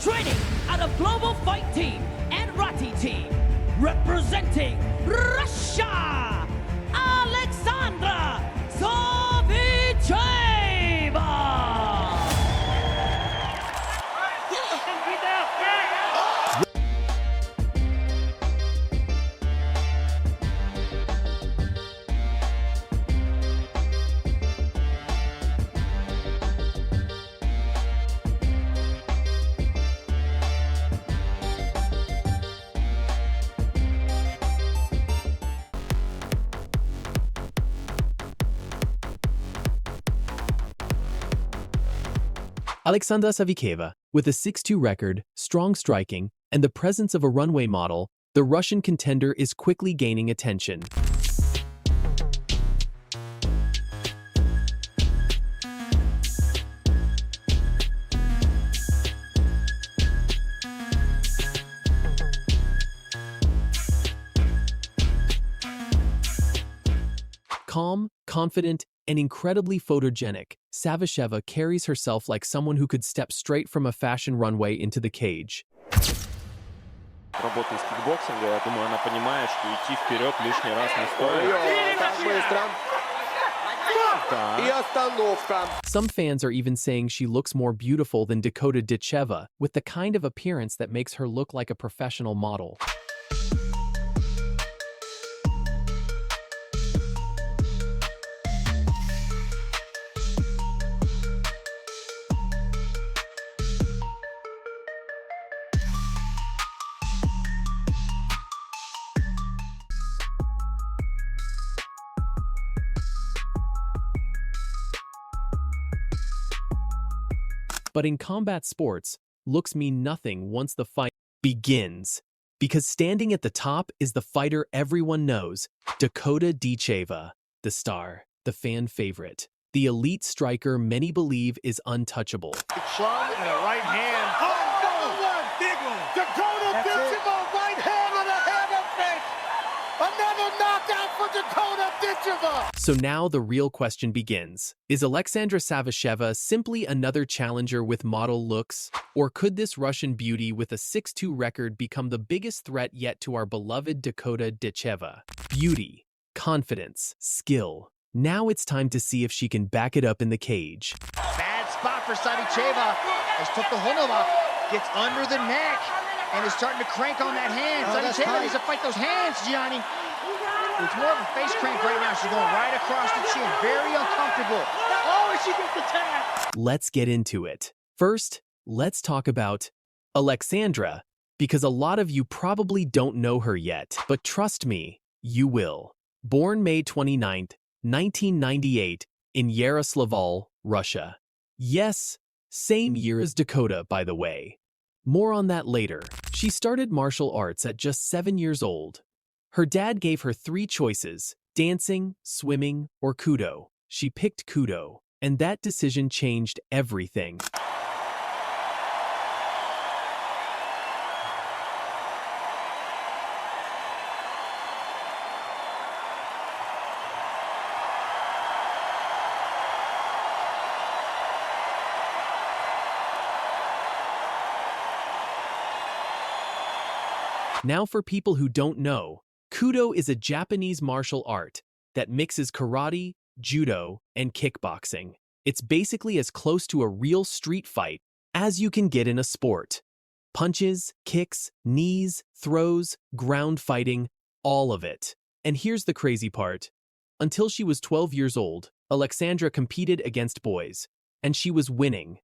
training out of Global Fight Team and Rati Team, representing Russia, Aleksandra Savicheva. Aleksandra Savicheva, with a 6-2 record, strong striking, and the presence of a runway model, the Russian contender is quickly gaining attention. Calm, confident, and incredibly photogenic, Savicheva carries herself like someone who could step straight from a fashion runway into the cage. Работа из кикбоксинга, я думаю, она понимает, что идти вперед лишний раз не стоит. Some fans are even saying she looks more beautiful than Dakota Ditcheva, with the kind of appearance that makes her look like a professional model. But in combat sports, looks mean nothing once the fight begins. Because standing at the top is the fighter everyone knows, Dakota Ditcheva, the star, the fan favorite, the elite striker many believe is untouchable. Shot and a right hand. Oh, no! One, big one. Dakota Ditcheva, right hand and a hand of fake. Another knockout for Dakota Ditcheva. So now the real question begins. Is Aleksandra Savicheva simply another challenger with model looks? Or could this Russian beauty with a 6-2 record become the biggest threat yet to our beloved Dakota Ditcheva? Beauty, confidence, skill. Now it's time to see if she can back it up in the cage. Bad spot for Savicheva as Toughness gets under the neck and is starting to crank on that hand. Savicheva needs to fight those hands, Gianni. It's more of a face crank right now. She's going right across the chin. Very uncomfortable. Oh, and she gets the tap. Let's get into it. First, let's talk about Alexandra, because a lot of you probably don't know her yet. But trust me, you will. Born May 29th, 1998, in Yaroslavl, Russia. Yes, same year as Dakota, by the way. More on that later. She started martial arts at just 7 years old. Her dad gave her 3 choices: dancing, swimming, or Kudo. She picked Kudo, and that decision changed everything. Now for people who don't know, Kudo is a Japanese martial art that mixes karate, judo, and kickboxing. It's basically as close to a real street fight as you can get in a sport. Punches, kicks, knees, throws, ground fighting, all of it. And here's the crazy part. Until she was 12 years old, Alexandra competed against boys, and she was winning.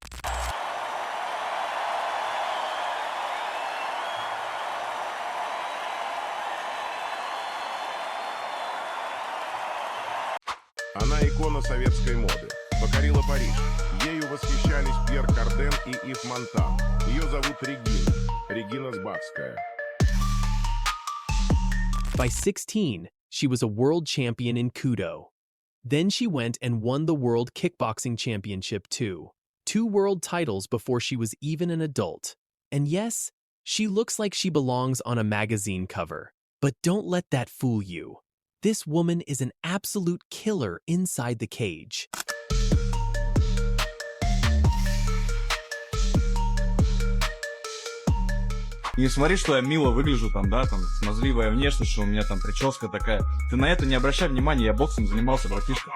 Она икона советской моды. Покорила Париж. Ею восхищались Пьер Карден и Ив Монтан. Ее зовут Регина. Регина Сбарская. By 16, she was a world champion in Kudo. Then she went and won the World Kickboxing Championship too. 2 world titles before she was even an adult. And yes, she looks like she belongs on a magazine cover. But don't let that fool you. This woman is an absolute killer inside the cage. Не смотри, что я мило выгляжу, там, да, там, смазливая внешность, что у меня там прическа такая. Ты на это не обращай внимания, я боксом занимался, братишка.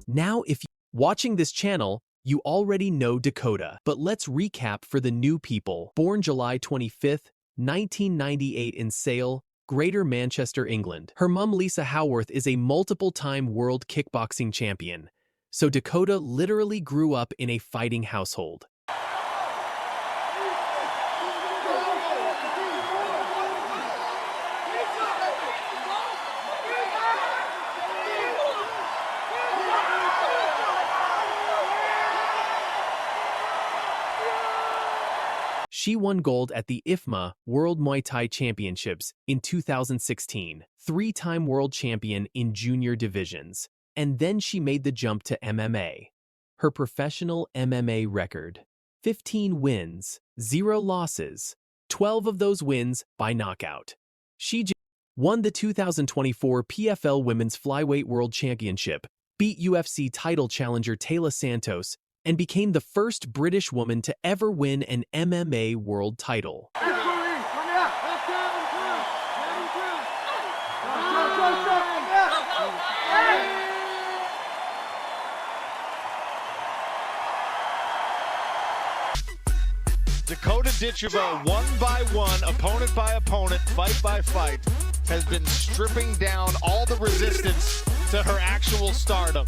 Now, if you're watching this channel, you already know Dakota, but let's recap for the new people. Born July 25th, 1998 in Sale, Greater Manchester, England. Her mum, Lisa Howarth, is a multiple-time world kickboxing champion, so Dakota literally grew up in a fighting household. She won gold at the IFMA World Muay Thai Championships in 2016, three-time world champion in junior divisions, and then she made the jump to MMA. Her professional MMA record: 15 wins, 0 losses, 12 of those wins by knockout. She won the 2024 PFL Women's Flyweight World Championship, beat UFC title challenger Taila Santos, and became the first British woman to ever win an MMA world title. Dakota Ditcheva, one by one, opponent by opponent, fight by fight, has been stripping down all the resistance to her actual stardom.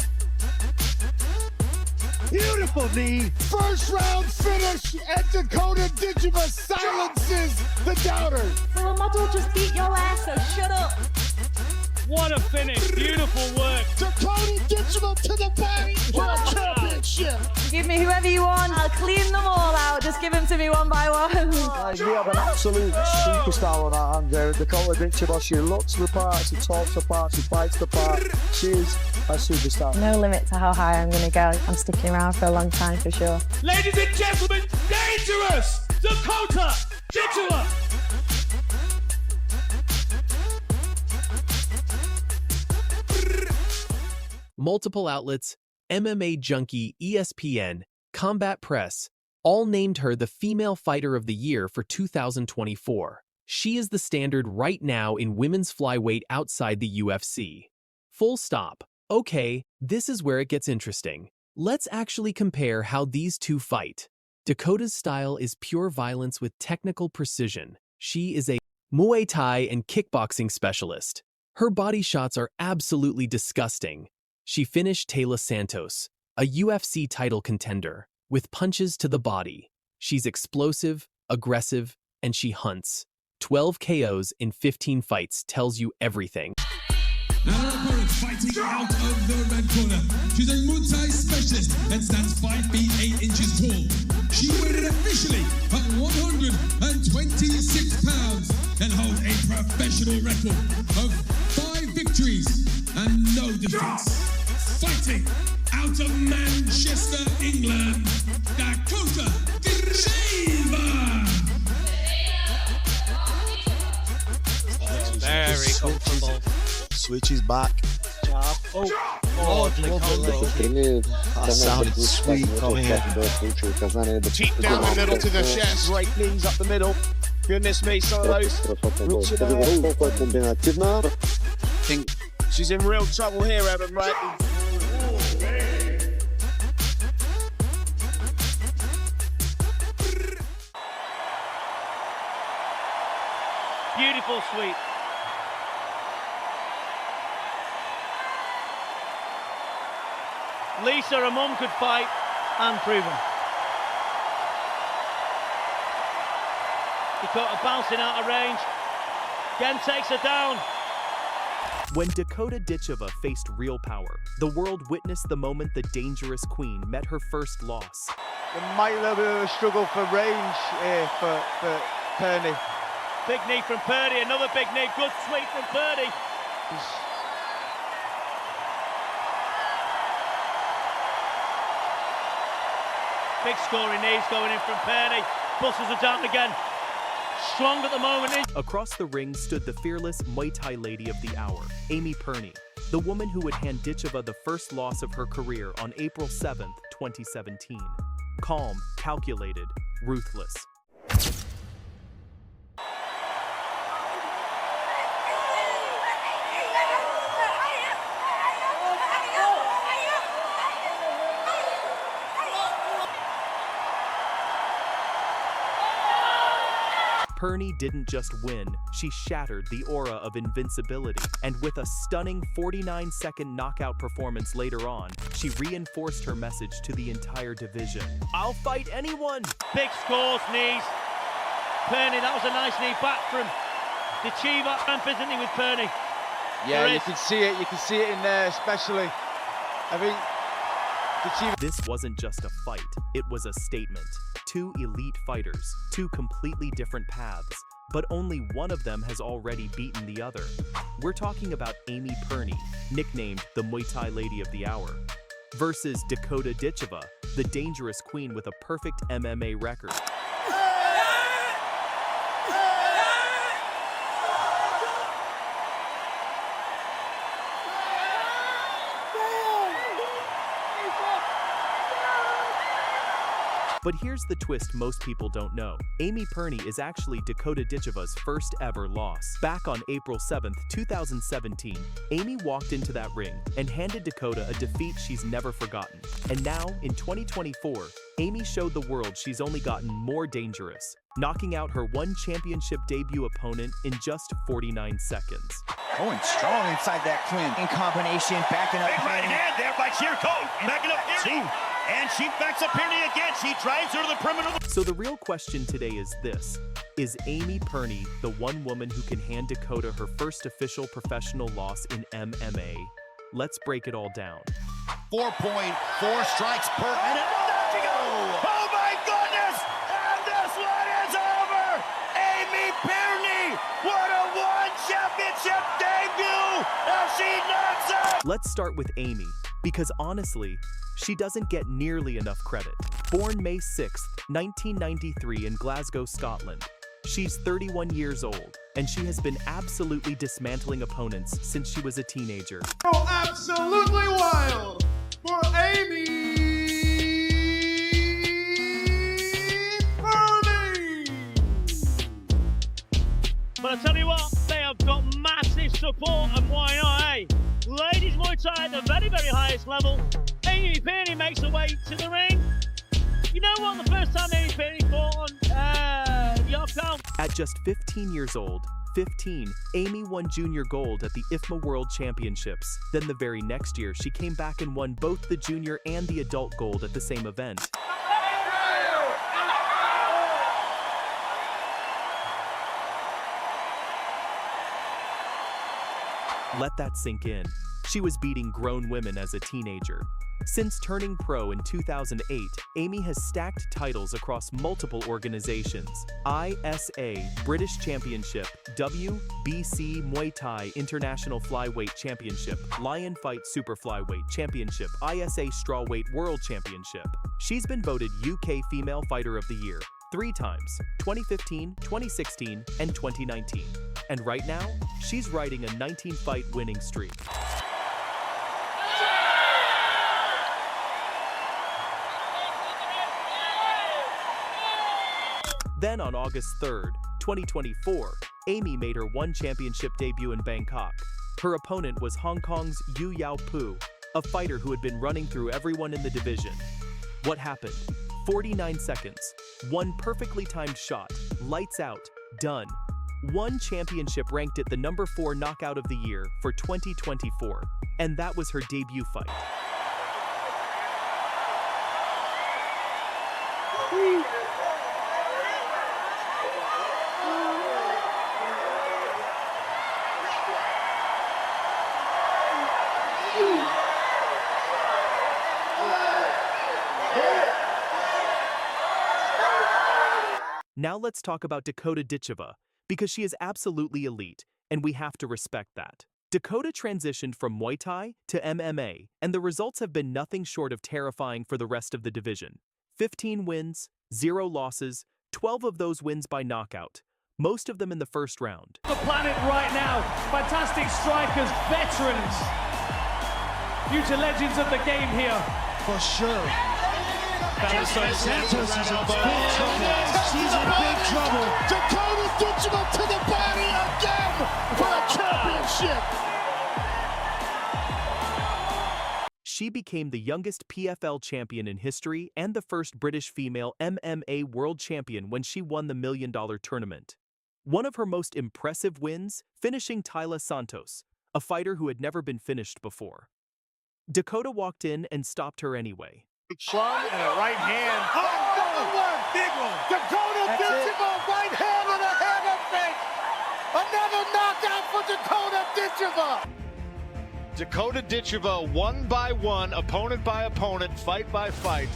Beautiful knee. First round finish, and Dakota Ditcheva silences the doubters. Well, model just beat your ass, so shut up. What a finish. Beautiful work. Dakota Ditcheva to the body for a championship. Give me whoever you want. I'll clean them all out. Just give them to me one by one. Guys, we have an absolute superstar on our hands there. Dakota Ditcheva, she looks the part, she talks the part, she fights the part. She is a superstar. No limit to how high I'm going to go. I'm sticking around for a long time for sure. Ladies and gentlemen, dangerous Dakota Ditcheva. Multiple outlets, MMA Junkie, ESPN, Combat Press, all named her the Female Fighter of the Year for 2024. She is the standard right now in women's flyweight outside the UFC. Full stop. Okay, this is where it gets interesting. Let's actually compare how these two fight. Dakota's style is pure violence with technical precision. She is a Muay Thai and kickboxing specialist. Her body shots are absolutely disgusting. She finished Taila Santos, a UFC title contender, with punches to the body. She's explosive, aggressive, and she hunts. 12 KOs in 15 fights tells you everything. Now her opponent fighting out of the red corner. She's a Muay Thai specialist and stands 5 feet 8 inches tall. She weighed in officially at 126 pounds and holds a professional record of 5 victories and no defeats. Fighting out of Manchester, England, Dakota Ditcheva. Very comfortable. Switch is back. Oh, That sounded sweet, Tommy. Deep down the middle to the chest. Great knees up the middle. Goodness me, some of those. Think she's in real trouble here, Evan, right? beautiful sweep. Lisa, her mum, could fight and proven. Dakota bouncing out of range. Again takes her down. When Dakota Ditcheva faced real power, the world witnessed the moment the dangerous queen met her first loss. There might be a little bit of a struggle for range here for Pirrie. Big knee from Pirrie, another big knee. Good sweep from Pirrie. Big scoring knees going in from Pirrie. Busts her down again. strong at the moment. Across the ring stood the fearless Muay Thai lady of the hour, Amy Pirrie, the woman who would hand Ditcheva the first loss of her career on April 7th, 2017. Calm, calculated, ruthless. Pirrie didn't just win, she shattered the aura of invincibility. And with a stunning 49-second knockout performance later on, she reinforced her message to the entire division. I'll fight anyone! Big scores, knees. Pirrie, that was a nice knee back from Ditcheva. And isn't he, with Pirrie? Yeah, you can see it. You can see it in there, especially. I think this wasn't just a fight, it was a statement. Two elite fighters, two completely different paths, but only one of them has already beaten the other. We're talking about Amy Pirrie, nicknamed the Muay Thai Lady of the Hour, versus Dakota Ditcheva, the dangerous queen with a perfect MMA record. But here's the twist most people don't know. Amy Pirrie is actually Dakota Ditcheva's first ever loss. Back on April 7th, 2017, Amy walked into that ring and handed Dakota a defeat she's never forgotten. And now, in 2024, Amy showed the world she's only gotten more dangerous, knocking out her one championship debut opponent in just 49 seconds. going strong inside that clinch. In combination, backing up. Big right hand there by Sheerko. Backing up Pirrie. And she backs up Pirrie again. She drives her to the perimeter. So the real question today is this. Is Amy Pirrie the one woman who can hand Dakota her first official professional loss in MMA? Let's break it all down. 4.4 strikes per minute. Oh my goodness! And this one is over! Amy Pirrie! What a one championship debut! And she knocks out! Let's start with Amy, because honestly, she doesn't get nearly enough credit. Born May 6th, 1993 in Glasgow, Scotland, she's 31 years old, and she has been absolutely dismantling opponents since she was a teenager. Oh, absolutely wild for Amy Pirrie! But I tell you what, they have got massive support, and why not, eh? Ladies Muay Thai at the very, very highest level. Amy Pirrie makes her way to the ring. You know what? The first time Amy Pirrie fought on Yaroslavl. At just 15 years old, Amy won junior gold at the IFMA World Championships. Then the very next year, she came back and won both the junior and the adult gold at the same event. Let that sink in. She was beating grown women as a teenager. Since turning pro in 2008, Amy has stacked titles across multiple organizations: ISA British Championship, WBC Muay Thai International Flyweight Championship, Lion Fight Super Flyweight Championship, ISA Strawweight World Championship. She's been voted UK Female Fighter of the Year 3 times, 2015, 2016, and 2019. And right now, she's riding a 19-fight winning streak. Then on August 3rd, 2024, Amy made her one championship debut in Bangkok. Her opponent was Hong Kong's Yu Yao Pu, a fighter who had been running through everyone in the division. What happened? 49 seconds, one perfectly timed shot, lights out, done. One championship ranked it the number 4 knockout of the year for 2024, and that was her debut fight. Now let's talk about Dakota Ditcheva, because she is absolutely elite, and we have to respect that. Dakota transitioned from Muay Thai to MMA, and the results have been nothing short of terrifying for the rest of the division. 15 wins, 0 losses, 12 of those wins by knockout. most of them in the first round. The planet right now, fantastic strikers, veterans, future legends of the game here. For sure. Santos is in big trouble. She's in big trouble. Dakota Ditcheva to the body again for a championship. She became the youngest PFL champion in history and the first British female MMA world champion when she won the $1 million tournament. One of her most impressive wins, finishing Smilla Sundell, a fighter who had never been finished before. Dakota walked in and stopped her anyway. Slung and a right hand. Another one. Big one. Dakota Ditcheva, right hand and a hammer fake. Another knockout for Dakota Ditcheva. Dakota Ditcheva, one by one, opponent by opponent, fight by fight,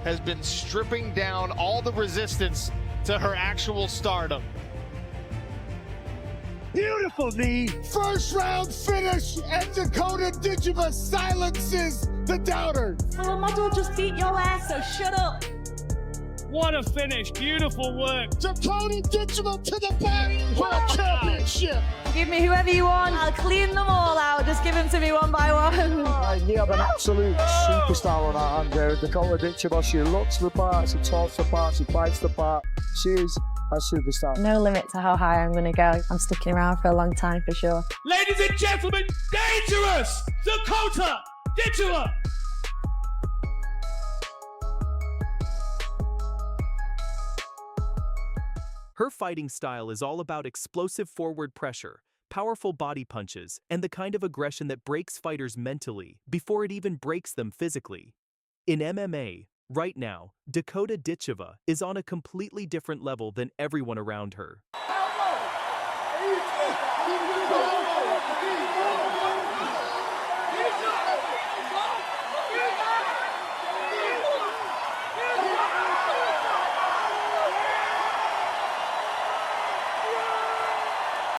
has been stripping down all the resistance to her actual stardom. Beautiful knee. First round finish, and Dakota Ditcheva silences the doubter. Well, I might as well just beat your ass, so shut up. What a finish, beautiful work. Dakota Ditcheva to the body for a championship. Give me whoever you want. I'll clean them all out. Just give them to me one by one. You have an absolute superstar on our hand there. Dakota Ditcheva, she looks the part, she talks the part, she fights the part. She's a superstar. No limit to how high I'm going to go. I'm sticking around for a long time for sure. Ladies and gentlemen, dangerous Dakota Ditcheva. Her fighting style is all about explosive forward pressure, powerful body punches, and the kind of aggression that breaks fighters mentally before it even breaks them physically. In MMA, right now, Dakota Ditcheva is on a completely different level than everyone around her.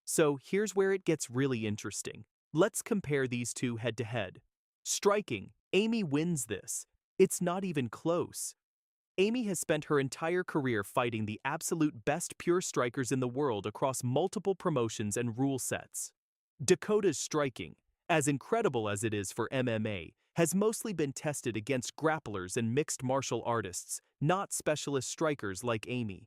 So here's where it gets really interesting. Let's compare these two head-to-head. Striking, Amy wins this. It's not even close. Amy has spent her entire career fighting the absolute best pure strikers in the world across multiple promotions and rule sets. Dakota's striking, as incredible as it is for MMA, has mostly been tested against grapplers and mixed martial artists, not specialist strikers like Amy.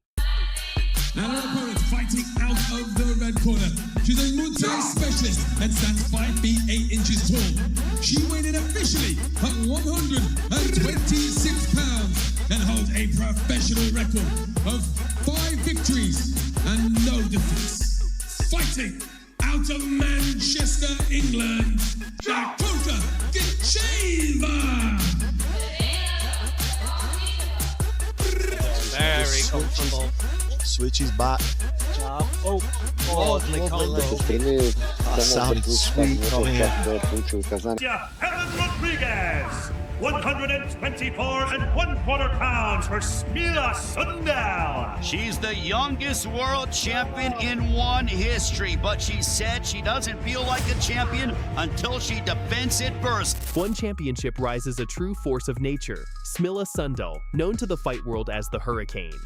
Now her opponent fighting out of the red corner. She's a Muay Thai specialist and stands 5 feet 8 inches tall. She weighed in officially at 126 pounds and holds a professional record of 5 victories and no defeats. Fighting out of Manchester, England, Dakota Ditcheva. Very comfortable. Switches back. Oh, lovely combo. That sounds sweet from here. Helen Rodriguez, 124 1/4 pounds for Smilla Sundell. She's the youngest world champion in one history, but she said she doesn't feel like a champion until she defends it first. One championship rises a true force of nature, Smilla Sundell, known to the fight world as the Hurricane.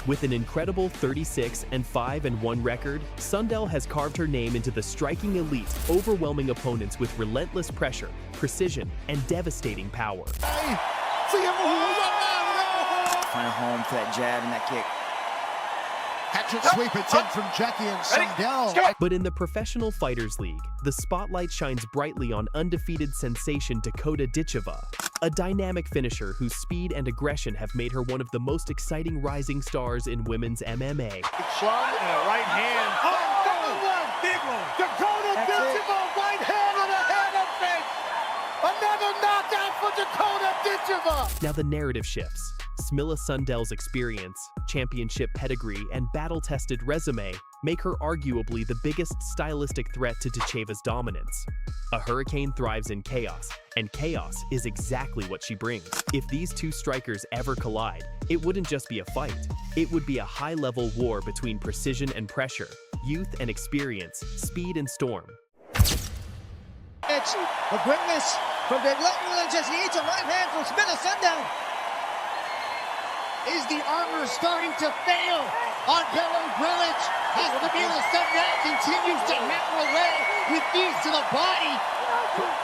With an incredible 36-5-1 record, Sundell has carved her name into the striking elite, overwhelming opponents with relentless pressure, precision, and devastating power. Find a home for that jab and that kick. Hatchet sweep attempt from Jackie and Sundell. But in the Professional Fighters League, the spotlight shines brightly on undefeated sensation Dakota Ditcheva, a dynamic finisher whose speed and aggression have made her one of the most exciting rising stars in women's MMA. Slung and a right hand. Another one. Big one. Dakota Ditcheva, right hand and a hammer fake. Another knockout for Dakota Ditcheva. Now the narrative shifts. Smilla Sundell's experience, championship pedigree, and battle-tested resume make her arguably the biggest stylistic threat to Ditcheva's dominance. A hurricane thrives in chaos, and chaos is exactly what she brings. If these two strikers ever collide, it wouldn't just be a fight. It would be a high-level war between precision and pressure, youth and experience, speed and storm. It's the greatness from the long just eats a right hand from Smilla Sundell. Is the armor starting to fail on Bello Brillich as Smilla Sundell continues to hammer away with knees to the body?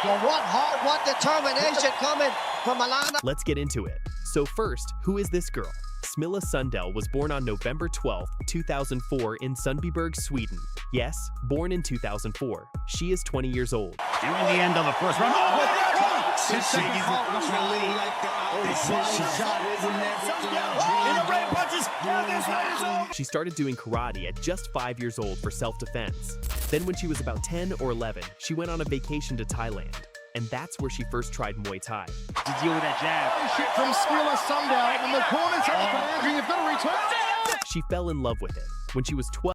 Well, what heart, what determination coming from Alana. Let's get into it. So first, who is this girl? Smilla Sundell was born on November 12, 2004 in Sundbyberg, Sweden. Yes, born in 2004. She is 20 years old. Nearing the end of the first round. She started doing karate at just 5 years old for self-defense. Then when she was about 10 or 11, she went on a vacation to Thailand. And that's where she first tried Muay Thai. To deal with that jab. From Smilla Sundell, and the corners have the command. You've got to return. She fell in love with it. When she was 12,